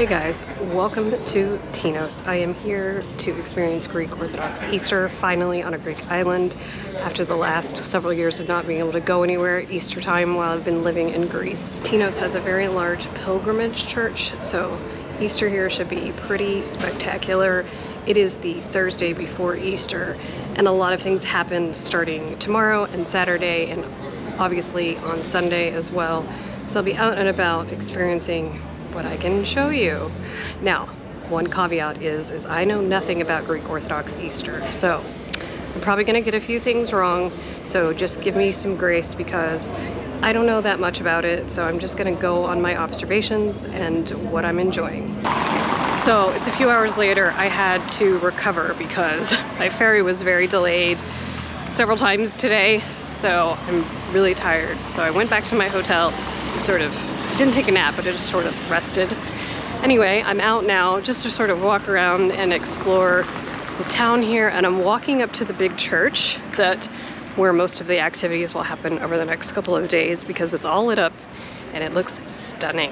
Hey guys, welcome to Tinos. I am here to experience Greek Orthodox Easter, finally on a Greek island, after the last several years of not being able to go anywhere at Easter time while I've been living in Greece. Tinos has a very large pilgrimage church, so Easter here should be pretty spectacular. It is the Thursday before Easter, and a lot of things happen starting tomorrow and Saturday, and obviously on Sunday as well. So I'll be out and about experiencing what I can show you. Now, one caveat is I know nothing about Greek Orthodox Easter, so I'm probably gonna get a few things wrong, so just give me some grace because I don't know that much about it, so I'm just gonna go on my observations and what I'm enjoying. So it's a few hours later. I had to recover because my ferry was very delayed several times today, so I'm really tired. So I went back to my hotel, sort of didn't take a nap, but I just sort of rested. Anyway, I'm out now just to sort of walk around and explore the town here, and I'm walking up to the big church where most of the activities will happen over the next couple of days because it's all lit up and it looks stunning.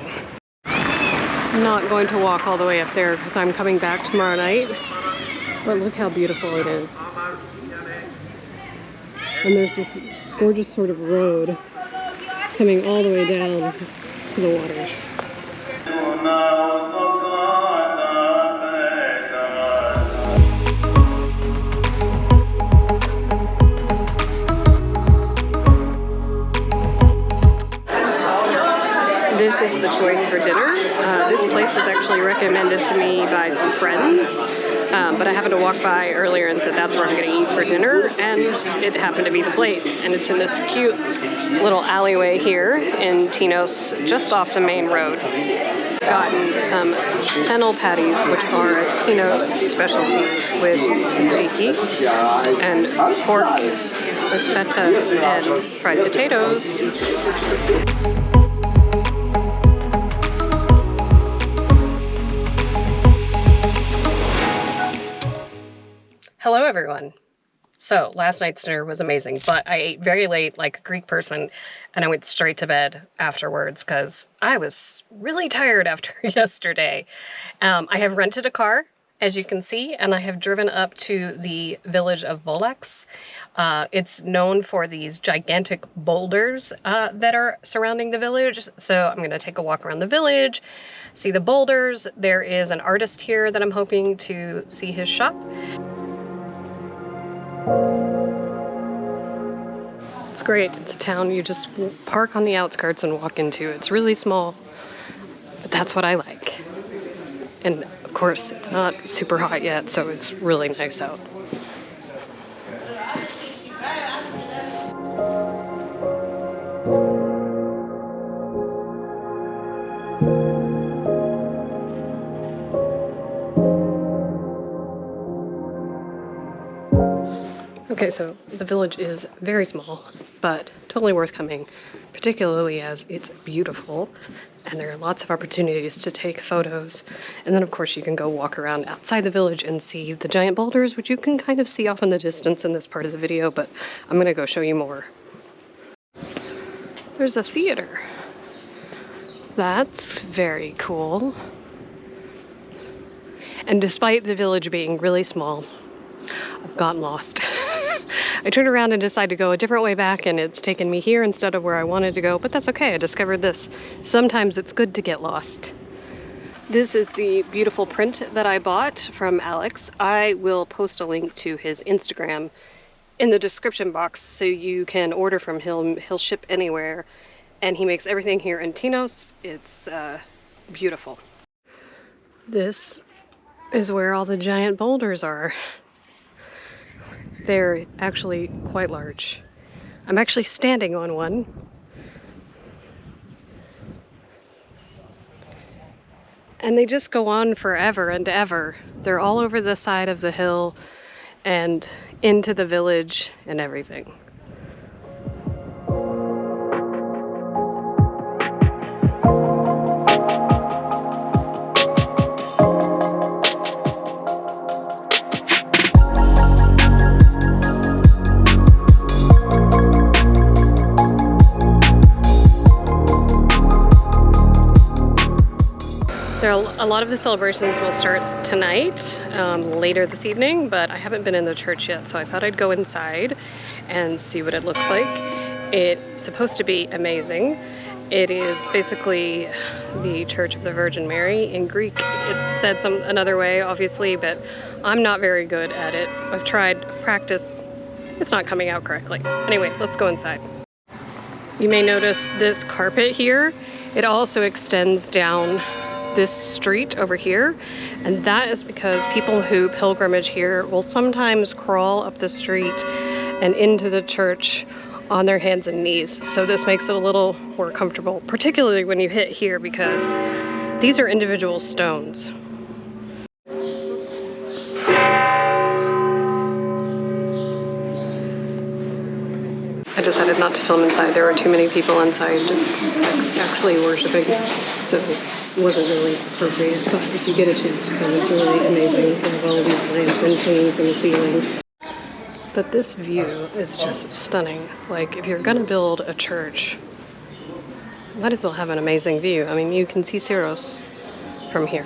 I'm not going to walk all the way up there because I'm coming back tomorrow night, but look how beautiful it is. And there's this gorgeous sort of road coming all the way down to the water. This is the choice for dinner. This place was actually recommended to me by some friends, but I happened to walk by earlier and said that's where I'm going to eat for dinner, and it happened to be the place. And it's in this cute little alleyway here in Tinos, just off the main road. Gotten some fennel patties, which are a Tinos specialty, with tzatziki and pork with feta and fried potatoes. Hello everyone. So last night's dinner was amazing, but I ate very late like a Greek person, and I went straight to bed afterwards because I was really tired after yesterday. I have rented a car, as you can see, and I have driven up to the village of Village. It's known for these gigantic boulders that are surrounding the village. So I'm going to take a walk around the village, see the boulders. There is an artist here that I'm hoping to see his shop. It's great. It's a town you just park on the outskirts and walk into. It's really small, but that's what I like. And of course, it's not super hot yet, so it's really nice out. Okay, so the village is very small, but totally worth coming, particularly as it's beautiful, and there are lots of opportunities to take photos. And then, of course, you can go walk around outside the village and see the giant boulders, which you can kind of see off in the distance in this part of the video, but I'm going to go show you more. There's a theater. That's very cool. And despite the village being really small, I've gotten lost. I turned around and decided to go a different way back, and it's taken me here instead of where I wanted to go, but that's okay. I discovered this. Sometimes it's good to get lost. This is the beautiful print that I bought from Alex. I will post a link to his Instagram in the description box so you can order from him. He'll ship anywhere, and he makes everything here in Tinos. It's beautiful. This is where all the giant boulders are. They're actually quite large. I'm actually standing on one. And they just go on forever and ever. They're all over the side of the hill and into the village and everything. There are a lot of the celebrations will start tonight, later this evening, but I haven't been in the church yet, so I thought I'd go inside and see what it looks like. It's supposed to be amazing. It is basically the Church of the Virgin Mary. In Greek, it's said another way, obviously, but I'm not very good at it. I've practiced, it's not coming out correctly. Anyway, let's go inside. You may notice this carpet here. It also extends down this street over here, and that is because people who pilgrimage here will sometimes crawl up the street and into the church on their hands and knees. So this makes it a little more comfortable, particularly when you hit here, because these are individual stones. I decided not to film inside. There were too many people inside actually worshiping, so it wasn't really appropriate. But if you get a chance to come, it's really amazing. They have all these lanterns hanging from the ceilings. But this view is just stunning. Like, if you're gonna build a church, might as well have an amazing view. I mean, you can see Syros from here.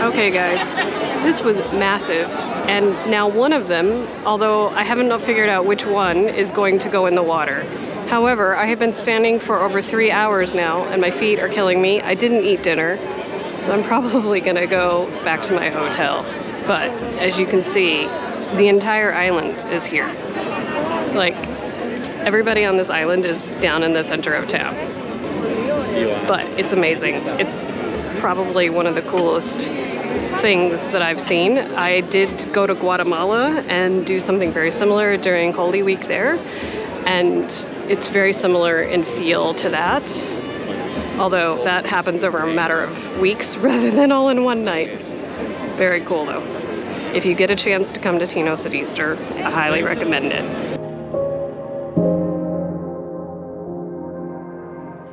Okay guys, this was massive, and now one of them, although I haven't figured out which one, is going to go in the water. However, I have been standing for over 3 hours now and my feet are killing me. I didn't eat dinner, so I'm probably gonna go back to my hotel. But as you can see, the entire island is here. Like, everybody on this island is down in the center of town. But it's amazing. It's probably one of the coolest things that I've seen. I did go to Guatemala and do something very similar during Holy Week there, and it's very similar in feel to that, although that happens over a matter of weeks rather than all in one night. Very cool though. If you get a chance to come to Tinos at Easter, I highly recommend it.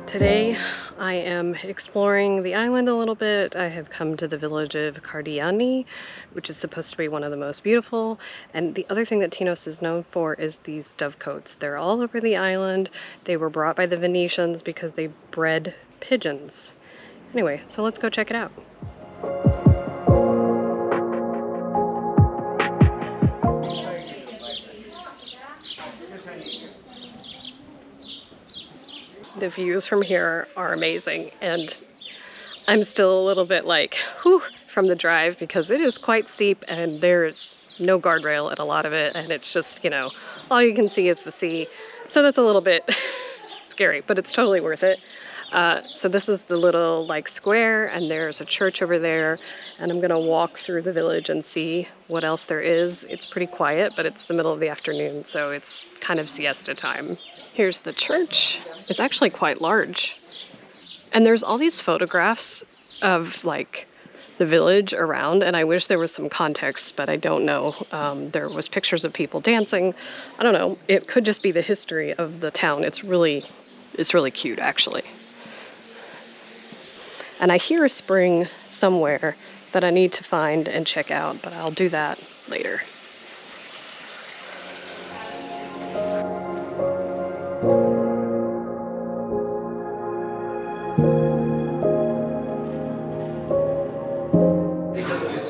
Today I am exploring the island a little bit. I have come to the village of Cardiani, which is supposed to be one of the most beautiful. And the other thing that Tinos is known for is these dovecotes. They're all over the island. They were brought by the Venetians because they bred pigeons. Anyway, so let's go check it out. The views from here are amazing, and I'm still a little bit like, whew, from the drive, because it is quite steep and there's no guardrail at a lot of it, and it's just, you know, all you can see is the sea. So that's a little bit scary, but it's totally worth it. So this is the little like square, and there's a church over there, and I'm gonna walk through the village and see what else there is. It's pretty quiet, but it's the middle of the afternoon, so it's kind of siesta time. Here's the church. It's actually quite large. And there's all these photographs of like the village around, and I wish there was some context, but I don't know. There was pictures of people dancing. I don't know. It could just be the history of the town. It's really cute, actually. And I hear a spring somewhere that I need to find and check out, but I'll do that later.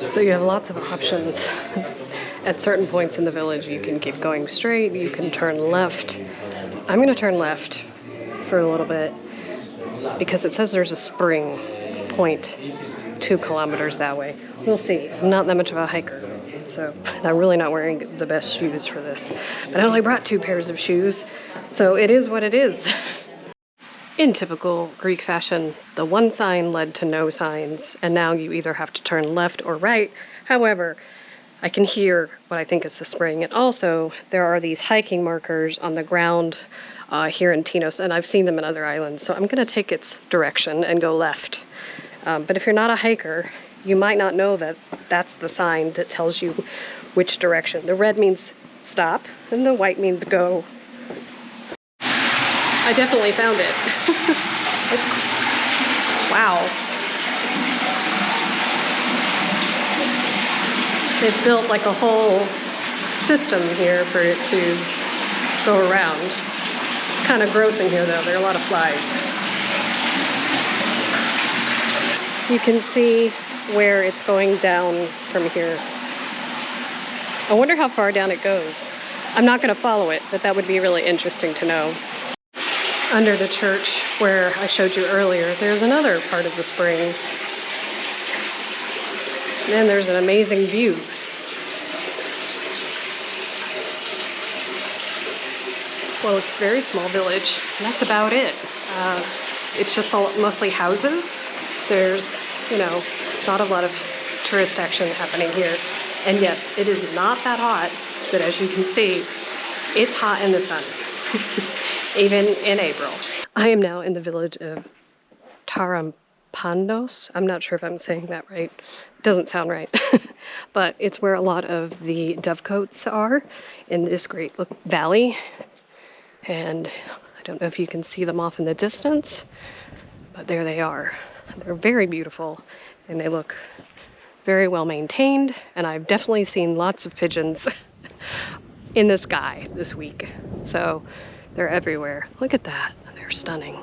So you have lots of options. At certain points in the village, you can keep going straight, you can turn left. I'm gonna turn left for a little bit because it says there's a spring point 2 kilometers that way. We'll see. I'm not that much of a hiker, so I'm really not wearing the best shoes for this. But I only brought 2 pairs of shoes, so it is what it is. In typical Greek fashion, the one sign led to no signs, and now you either have to turn left or right. However, I can hear what I think is the spring, and also there are these hiking markers on the ground here in Tinos, and I've seen them in other islands, so I'm gonna take its direction and go left. But if you're not a hiker, you might not know that that's the sign that tells you which direction. The red means stop, and the white means go. I definitely found it. Wow. They've built like a whole system here for it to go around. It's kind of gross in here though, there are a lot of flies. You can see where it's going down from here. I wonder how far down it goes. I'm not going to follow it, but that would be really interesting to know. Under the church where I showed you earlier, there's another part of the spring. And there's an amazing view. Well, it's a very small village, and that's about it. It's just mostly houses. There's, you know, not a lot of tourist action happening here. And yes, it is not that hot, but as you can see, it's hot in the sun. Even in April. I am now in the village of Tarampando. I'm not sure if I'm saying that right. It doesn't sound right. But it's where a lot of the dovecotes are in this great valley. And I don't know if you can see them off in the distance, but there they are. They're very beautiful and they look very well maintained. And I've definitely seen lots of pigeons in the sky this week. So they're everywhere. Look at that. They're stunning.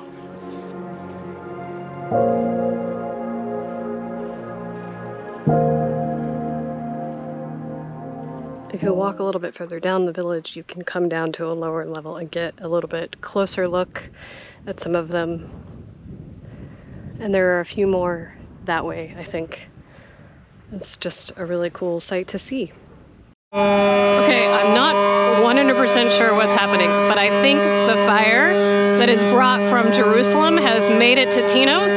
If you walk a little bit further down the village, you can come down to a lower level and get a little bit closer look at some of them. And there are a few more that way, I think. It's just a really cool sight to see. Okay, I'm not 100% sure what's happening, but I think the fire that is brought from Jerusalem has made it to Tinos.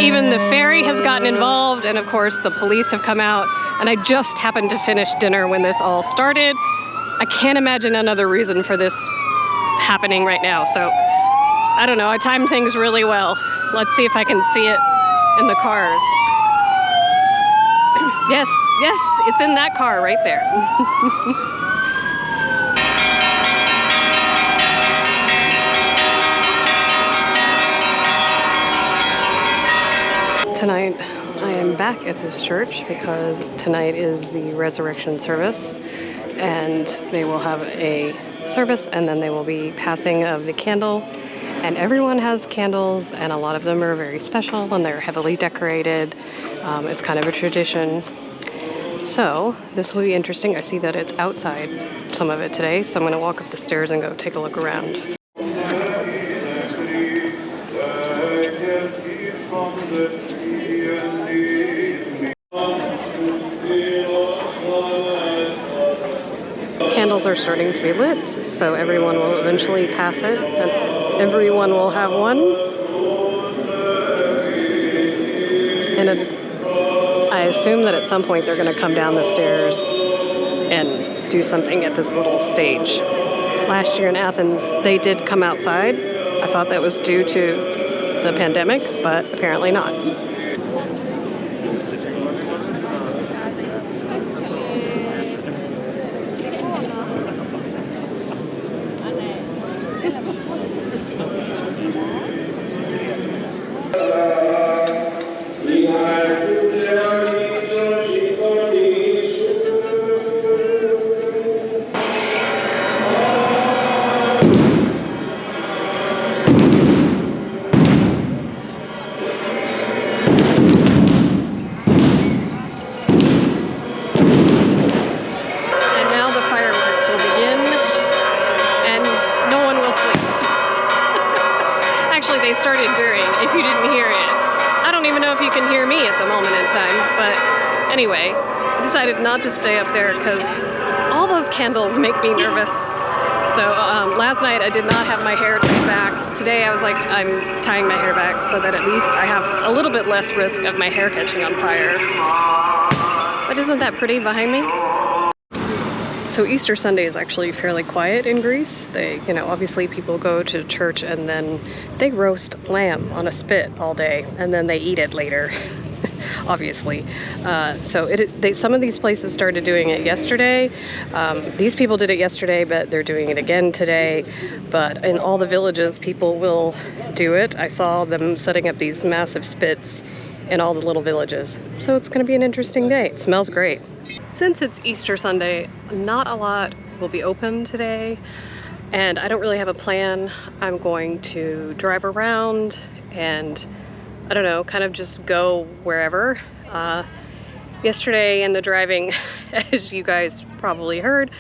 Even the ferry has gotten involved, and of course the police have come out, and I just happened to finish dinner when this all started. I can't imagine another reason for this happening right now, so I don't know, I timed things really well. Let's see if I can see it in the cars. Yes, it's in that car right there. Tonight I am back at this church because tonight is the resurrection service, and they will have a service and then they will be passing of the candle, and everyone has candles and a lot of them are very special and they're heavily decorated. It's kind of a tradition. So this will be interesting. I see that it's outside, some of it today, so I'm going to walk up the stairs and go take a look around. Candles are starting to be lit, so everyone will eventually pass it, and everyone will have one. And I assume that at some point they're going to come down the stairs and do something at this little stage. Last year in Athens, they did come outside. I thought that was due to the pandemic, but apparently not. They started during, if you didn't hear it. I don't even know if you can hear me at the moment in time, but anyway, I decided not to stay up there because all those candles make me nervous. So last night I did not have my hair tied back. Today I was like, I'm tying my hair back so that at least I have a little bit less risk of my hair catching on fire. But isn't that pretty behind me? So Easter Sunday is actually fairly quiet in Greece. They, you know, obviously people go to church and then they roast lamb on a spit all day and then they eat it later, obviously. So some of these places started doing it yesterday. These people did it yesterday, but they're doing it again today. But in all the villages, people will do it. I saw them setting up these massive spits in all the little villages. So it's gonna be an interesting day. It smells great. Since it's Easter Sunday, not a lot will be open today, and I don't really have a plan. I'm going to drive around and, I don't know, kind of just go wherever. Yesterday in the driving, as you guys probably heard,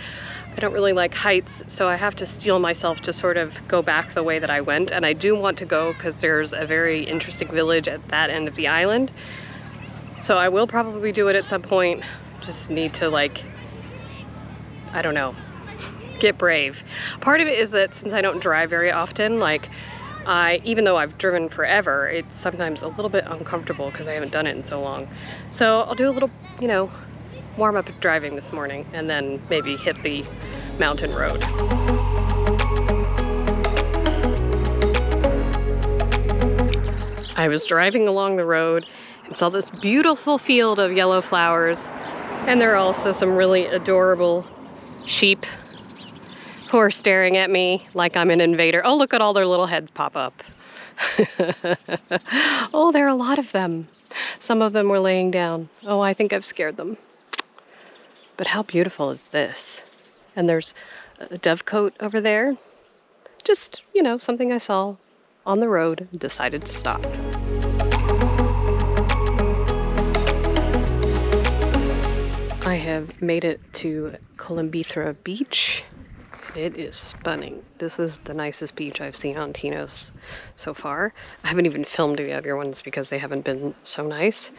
I don't really like heights, so I have to steel myself to sort of go back the way that I went, and I do want to go because there's a very interesting village at that end of the island. So I will probably do it at some point. Just need to, like, I don't know, get brave. Part of it is that since I don't drive very often, like, even though I've driven forever, it's sometimes a little bit uncomfortable because I haven't done it in so long. So I'll do a little, you know, warm up driving this morning and then maybe hit the mountain road. I was driving along the road and saw this beautiful field of yellow flowers. And there are also some really adorable sheep who are staring at me like I'm an invader. Oh, look at all their little heads pop up. Oh, there are a lot of them. Some of them were laying down. Oh, I think I've scared them. But how beautiful is this? And there's a dovecote over there. Just, you know, something I saw on the road and decided to stop. I have made it to Colombitra Beach. It is stunning. This is the nicest beach I've seen on Tinos so far. I haven't even filmed the other ones because they haven't been so nice,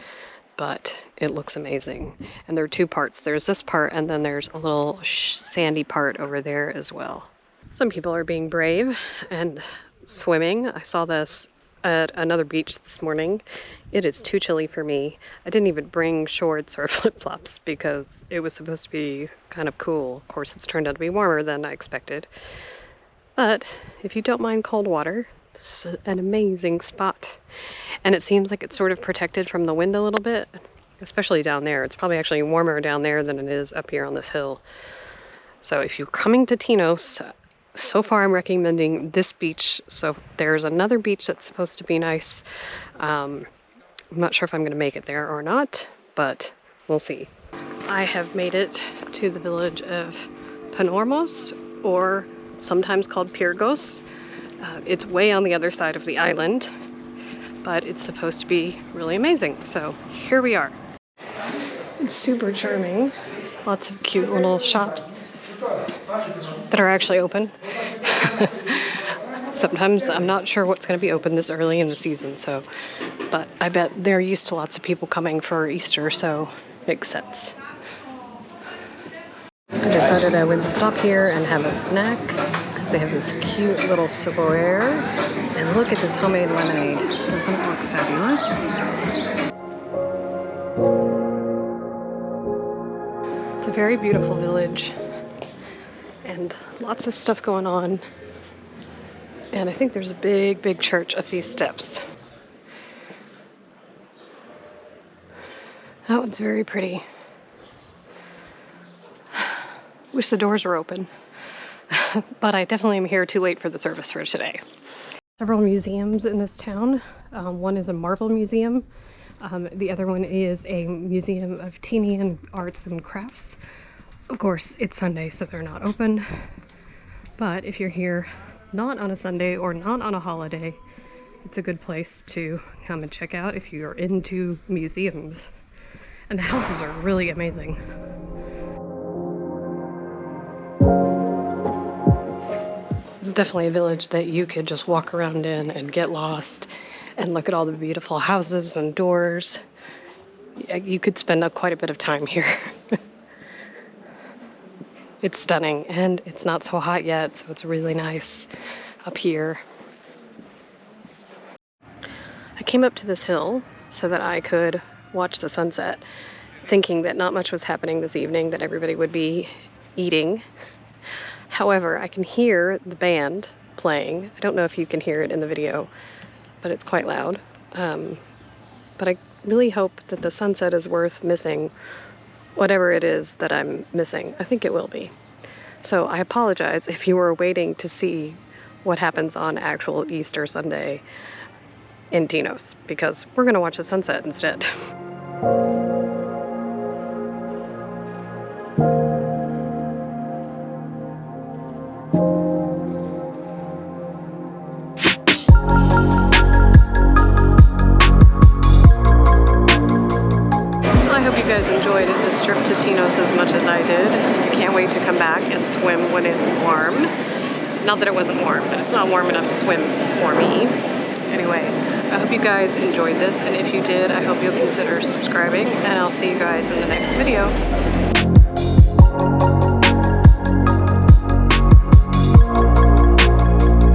but it looks amazing. And there are two parts. There's this part and then there's a little sandy part over there as well. Some people are being brave and swimming. I saw this at another beach this morning. It is too chilly for me. I didn't even bring shorts or flip-flops because it was supposed to be kind of cool. Of course, it's turned out to be warmer than I expected. But if you don't mind cold water, this is an amazing spot. And it seems like it's sort of protected from the wind a little bit, especially down there. It's probably actually warmer down there than it is up here on this hill. So if you're coming to Tinos, so far I'm recommending this beach. So there's another beach that's supposed to be nice. I'm not sure if I'm going to make it there or not, but we'll see. I have made it to the village of Panormos, or sometimes called Pyrgos. It's way on the other side of the island, but it's supposed to be really amazing. So here we are. It's super charming. Lots of cute little shops that are actually open. Sometimes I'm not sure what's going to be open this early in the season, so, but I bet they're used to lots of people coming for Easter, so makes sense. I decided I would stop here and have a snack because they have this cute little silverware. And look at this homemade lemonade. Doesn't it look fabulous? It's a very beautiful village and lots of stuff going on. And I think there's a big, big church up these steps. That one's very pretty. Wish the doors were open. But I definitely am here too late for the service for today. Several museums in this town. One is a marble museum. The other one is a museum of Tenian arts and crafts. Of course, it's Sunday, so they're not open. But if you're here not on a Sunday or not on a holiday, it's a good place to come and check out if you're into museums. And the houses are really amazing. This is definitely a village that you could just walk around in and get lost and look at all the beautiful houses and doors. You could spend quite a bit of time here. It's stunning, and it's not so hot yet, so it's really nice up here. I came up to this hill so that I could watch the sunset, thinking that not much was happening this evening, that everybody would be eating. However, I can hear the band playing. I don't know if you can hear it in the video, but it's quite loud. But I really hope that the sunset is worth missing whatever it is that I'm missing. I think it will be. So I apologize if you were waiting to see what happens on actual Easter Sunday in Tinos, because we're gonna watch the sunset instead. Enjoyed this trip to Tinos as much as I did. I can't wait to come back and swim when it's warm. Not that it wasn't warm, but it's not warm enough to swim for me. Anyway, I hope you guys enjoyed this, and if you did, I hope you'll consider subscribing, and I'll see you guys in the next video.